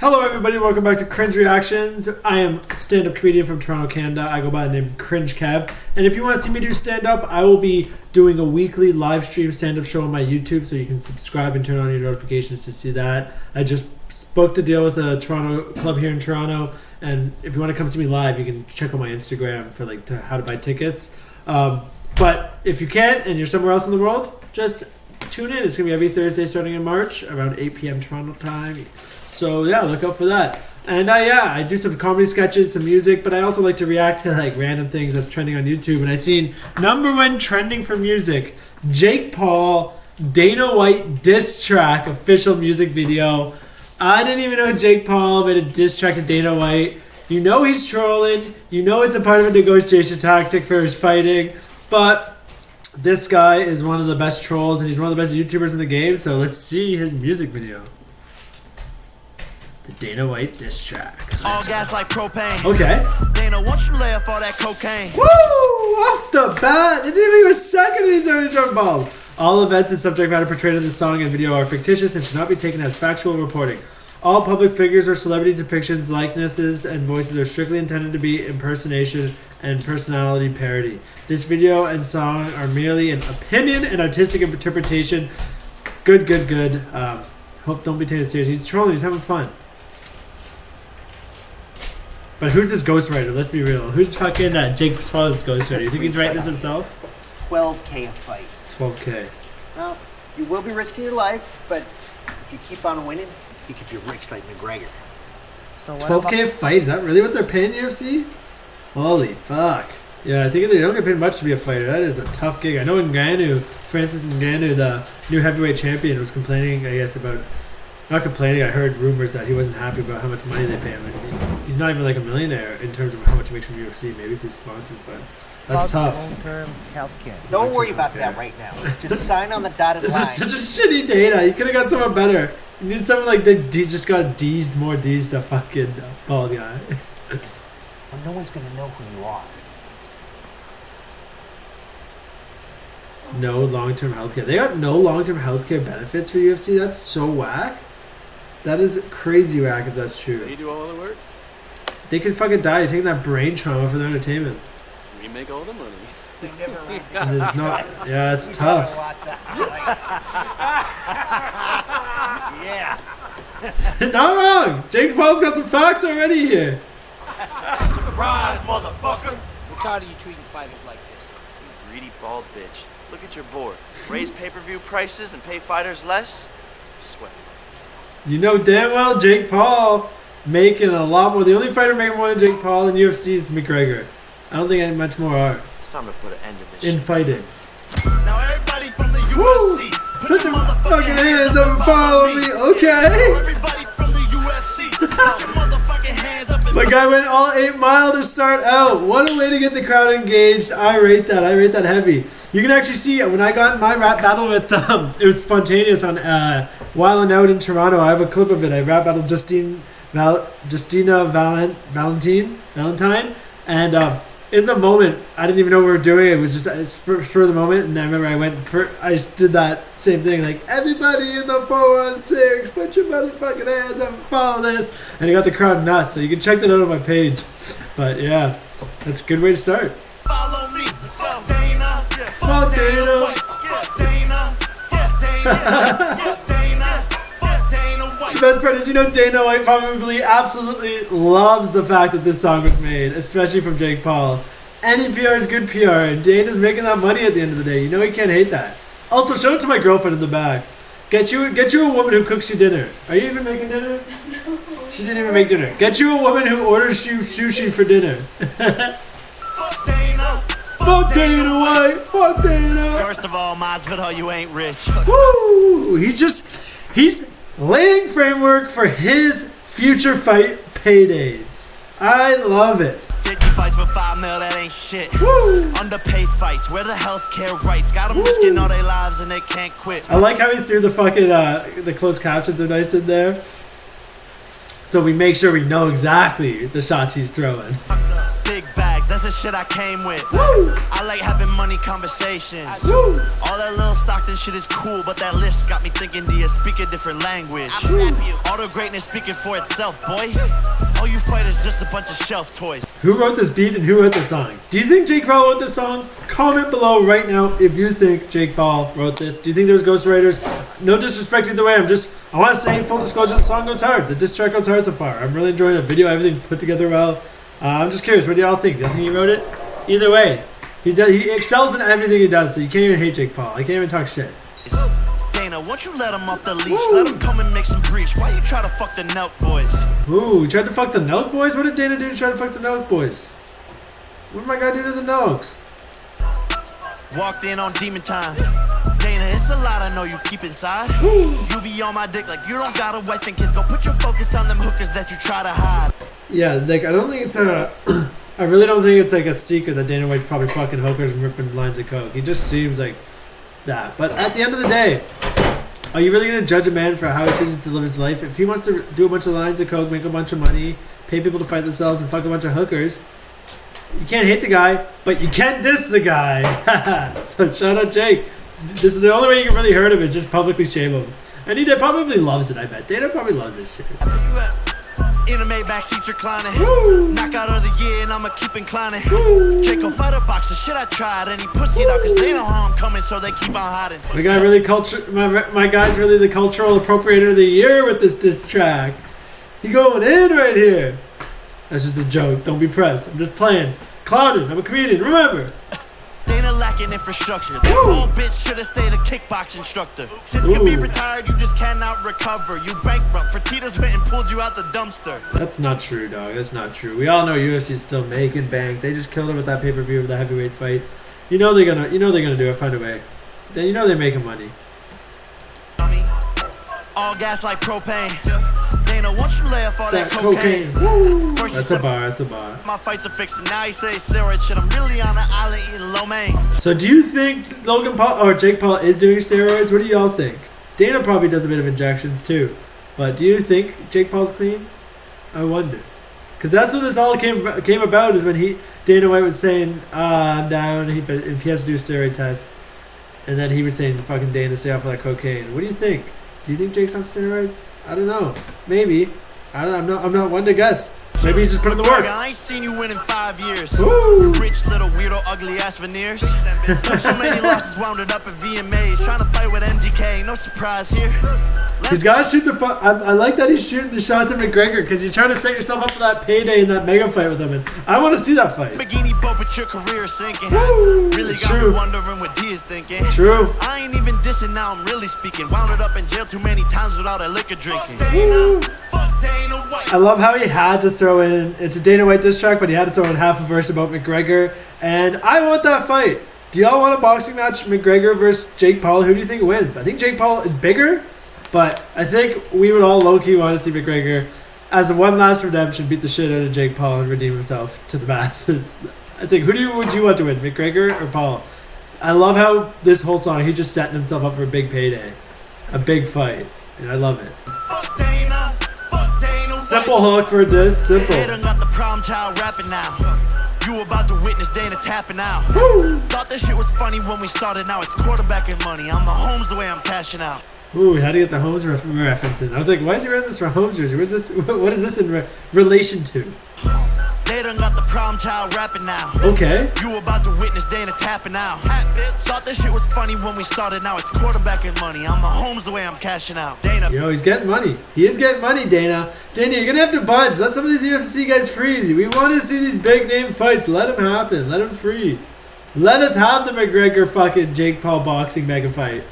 Hello everybody, welcome back to Cringe Reactions. I am a stand-up comedian from Toronto, Canada. I go by the name Cringe Kev. And if you want to see me do stand-up, I will be doing a weekly live stream stand-up show on my YouTube, so you can subscribe and turn on your notifications to see that. I just spoke to deal with a Toronto club here in Toronto, and if you want to come see me live, you can check on my Instagram for how to buy tickets. But if you can't and you're somewhere else in the world, just tune in. It's going to be every Thursday starting in March around 8 p.m. Toronto time. So yeah, look out for that. And I do some comedy sketches, some music, but I also like to react to random things that's trending on YouTube. And I seen #1 trending for music, Jake Paul, Dana White diss track official music video. I didn't even know Jake Paul made a diss track to Dana White. You know he's trolling. You know it's a part of a negotiation tactic for his fighting. But this guy is one of the best trolls, and he's one of the best YouTubers in the game. So let's see his music video. The Dana White diss track. All gas like propane. Okay. Dana, won't you lay off all that cocaine? Woo! Off the bat! It didn't even give a second and he's already jumped balls. All events and subject matter portrayed in the song and video are fictitious and should not be taken as factual reporting. All public figures or celebrity depictions, likenesses, and voices are strictly intended to be impersonation and personality parody. This video and song are merely an opinion and artistic interpretation. Good. Hope don't be taken seriously. He's trolling, he's having fun. But who's this ghostwriter? Let's be real. Who's fucking Jake Paul's ghostwriter? You think he's writing this himself? $12K a fight. 12K. Well, you will be risking your life, but if you keep on winning, you could be rich like McGregor. So 12K a fight? Is that really what they're paying UFC? Holy fuck. Yeah, I think they don't get paid much to be a fighter. That is a tough gig. I know Francis Ngannou, the new heavyweight champion, was complaining, I guess, about... Not complaining, I heard rumors that he wasn't happy about how much money they pay him. He's not even a millionaire in terms of how much he makes from UFC, maybe through sponsors, but that's tough. Long-term healthcare. Don't worry about that right now. Just sign on the dotted line. This is such a shitty data. You could have got someone better. You need someone like the D just got more D's to fucking bald guy. Well, no one's gonna know who you are. No long-term healthcare. They got no long-term healthcare benefits for UFC? That's so whack. That is crazy whack if that's true. They do all the work. They could fucking die. You're taking that brain trauma for their entertainment. We make all the money. And there's not. Yeah, it's tough. Yeah. Not wrong. Jake Paul's got some facts already here. Surprise, motherfucker! I'm tired of you treating fighters like this. You greedy bald bitch. Look at your board. Raise pay-per-view prices and pay fighters less? Sweat. You know damn well Jake Paul making a lot more. The only fighter making more than Jake Paul in UFC is McGregor. I don't think any much more are. It's time to put an end to this in shit. fighting. Now everybody from the Woo! UFC, Put your fucking hands up and follow me, okay? Everybody from the UFC, put your motherfucking hands up and My guy went all 8 Mile to start out. What a way to get the crowd engaged. I rate that heavy. You can actually see when I got in my rap battle with it was spontaneous on Wild 'N Out in Toronto. I have a clip of it. I rap battled Justina Valentine, and in the moment I didn't even know what we were doing. It was just spur of the moment, and I remember I just did that same thing, like, everybody in the 416, put your motherfucking hands up and follow this, and it got the crowd nuts. So you can check that out on my page. But yeah, that's a good way to start. follow me. Fuck Dana. Fuck Dana. Fuck Dana. Fuck Dana. Fuck Dana White. The best part is, Dana White probably absolutely loves the fact that this song was made, especially from Jake Paul. Any PR is good PR, and Dana's making that money at the end of the day. You know he can't hate that. Also, shout out to my girlfriend in the back. Get you a woman who cooks you dinner. Are you even making dinner? No. She didn't even make dinner. Get you a woman who orders you sushi for dinner. Fuck Dana. Fuck Dana White. Fuck Dana. First of all, Masvidal, you ain't rich. Woo! He's laying framework for his future fight paydays. I love it. 50 fights for $5 million, that ain't shit. Woo! Underpaid fights, where the healthcare rights? Got them risking all their lives and they can't quit. I like how he threw the fucking the closed captions are nice in there, so we make sure we know exactly the shots he's throwing. Big bag, bags, that's the shit I came with. Woo! I like having money conversations. Woo! All that little Stockton shit is cool, but that list got me thinking, do you speak a different language? All the greatness speaking for itself, boy. All you fighters just a bunch of shelf toys. Who wrote this beat and who wrote this song? Do you think Jake Paul wrote this song? Comment below right now if you think Jake Paul wrote this. Do you think there's ghostwriters? No disrespect either way. I want to say full disclosure, the song goes hard. The diss track goes hard so far. I'm really enjoying the video. Everything's put together well. I'm just curious. What do y'all think? Do you think he wrote it? Either way, he excels in everything he does. So you can't even hate Jake Paul. I can't even talk shit. Dana, won't you let him off the leash? Let him come and make some breach. Why you try to fuck the Nelk boys? Ooh, he tried to fuck the Nelk boys? What did Dana do to try to fuck the Nelk boys? What did my guy do to the Nelk? Walked in on demon time. Dana, it's a lot I know you keep inside. You be on my dick like you don't got a wife and kids. Go put your focus on them hookers that you try to hide. Yeah, like I don't think it's a. I really don't think it's like a secret that Dana White's probably fucking hookers and ripping lines of coke. He just seems like that. But at the end of the day, are you really gonna judge a man for how he chooses to live his life? If he wants to do a bunch of lines of coke, make a bunch of money, pay people to fight themselves, and fuck a bunch of hookers, you can't hate the guy, but you can't diss the guy. So shout out Jake. This is the only way you can really hurt him is just publicly shame him. And he probably loves it, I bet. Dana probably loves this shit. In a Maybach seats reclining. Woo! Knockout of the year and I'ma keep inclining. Woo! Jake on fighter box, the shit I tried. And he pussy it out cause they know how I'm coming, so they keep on hiding. My guy really my guy's really the cultural appropriator of the year with this diss track. He going in right here. That's just a joke. Don't be pressed. I'm just playing. Clowning. I'm a comedian. Remember. Dana lacking infrastructure. That old bitch should have stayed a kickbox instructor. Since you can be retired, you just cannot recover. You bankrupt. Fertitas went and pulled you out the dumpster. That's not true, dog. That's not true. We all know UFC's still making bank. They just killed him with that pay-per-view of the heavyweight fight. You know they're gonna do it. Find a way. Then you know they're making money. All gas like propane. Dana, once you lay off all that cocaine. Woo! First That's a bar. That's a bar. My fights are fixing. Now you say steroid shit. I'm really on an island eating lo mein. So do you think Logan Paul or Jake Paul is doing steroids? What do y'all think? Dana probably does a bit of injections too. But do you think Jake Paul's clean? I wonder. Because that's what this all came about is when Dana White was saying, I'm down if he has to do a steroid test. And then he was saying, fucking Dana, stay off of that cocaine. What do you think? Do you think Jake's on steroids? I don't know. Maybe. I'm not one to guess. Maybe he's just putting the work. I ain't seen you win in 5 years. Woo! You rich little weirdo, ugly ass veneers. So many losses wounded up at VMAs. Trying to fight with MGK, no surprise here. He's got to shoot the I like that he's shooting the shots at McGregor because you're trying to set yourself up for that payday in that mega fight with him. And I want to see that fight. Bikini boat, but your career is sinking. Woo! Really It's got true. me wondering what D is thinking. True. I ain't even dissing, now I'm really speaking. Wounded up in jail too many times without a liquor drinking. Woo! Fuck Dana White. I love how he had to throw in, it's a Dana White diss track, but he had to throw in half a verse about McGregor. And I want that fight. Do y'all want a boxing match, McGregor versus Jake Paul? Who do you think wins? I think Jake Paul is bigger, but I think we would all low-key want to see McGregor, as a one last redemption, beat the shit out of Jake Paul and redeem himself to the masses. I think, would you want to win, McGregor or Paul? I love how this whole song, he's just setting himself up for a big payday, a big fight, and I love it. Fuck Dana. Fuck Dana White. Simple hook for this, simple. They done got the problem child rapping now. You about to witness Dana tapping out. Woo! Thought this shit was funny when we started, now it's quarterbacking money. I'm the Holmes the way I'm cashing out. Ooh, how to get the Holmes reference in. I was like, why is he wearing this for Holmes jersey? What is this in relation to? They done got the problem child rapping now. Okay. You about to witness Dana tapping out. Thought this shit was funny when we started, now it's quarterbacking money. I'm the Holmes the way I'm cashing out. Dana. Yo, he's getting money. He is getting money, Dana. Dana, you're going to have to budge. Let some of these UFC guys free. We want to see these big name fights. Let them happen. Let them free. Let us have the McGregor fucking Jake Paul boxing mega fight.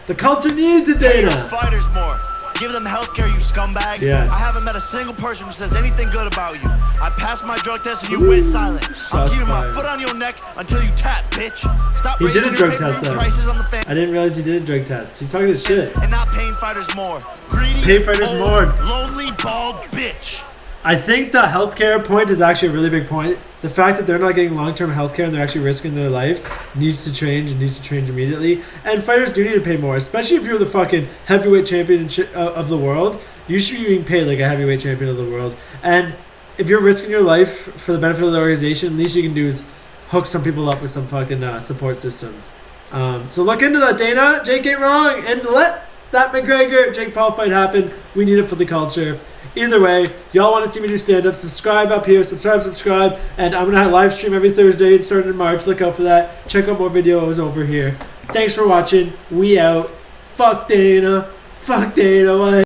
The culture needs it, Dana. Fighters more. Give them healthcare, you scumbag. Yes. I haven't met a single person who says anything good about you. I passed my drug test and you went silent. I'm keeping my fired. foot on your neck until you tap, bitch. Stop He did raising a your drug test, pay-per-view though. prices on the fan I didn't realize he did a drug test. He's talking his shit. and not paying fighters more. Greedy, Pay fighters old, more. lonely, bald bitch. I think the healthcare point is actually a really big point. The fact that they're not getting long-term healthcare and they're actually risking their lives needs to change and needs to change immediately. And fighters do need to pay more, especially if you're the fucking heavyweight champion of the world. You should be being paid like a heavyweight champion of the world. And if you're risking your life for the benefit of the organization, least you can do is hook some people up with some fucking support systems. So look into that, Dana. Jake ain't wrong, and let that McGregor Jake Paul fight happen. We need it for the culture. Either way, y'all want to see me do stand-up, subscribe up here, subscribe, and I'm going to live stream every Thursday starting in March. Look out for that. Check out more videos over here. Thanks for watching. We out. Fuck Dana. Fuck Dana. Bye.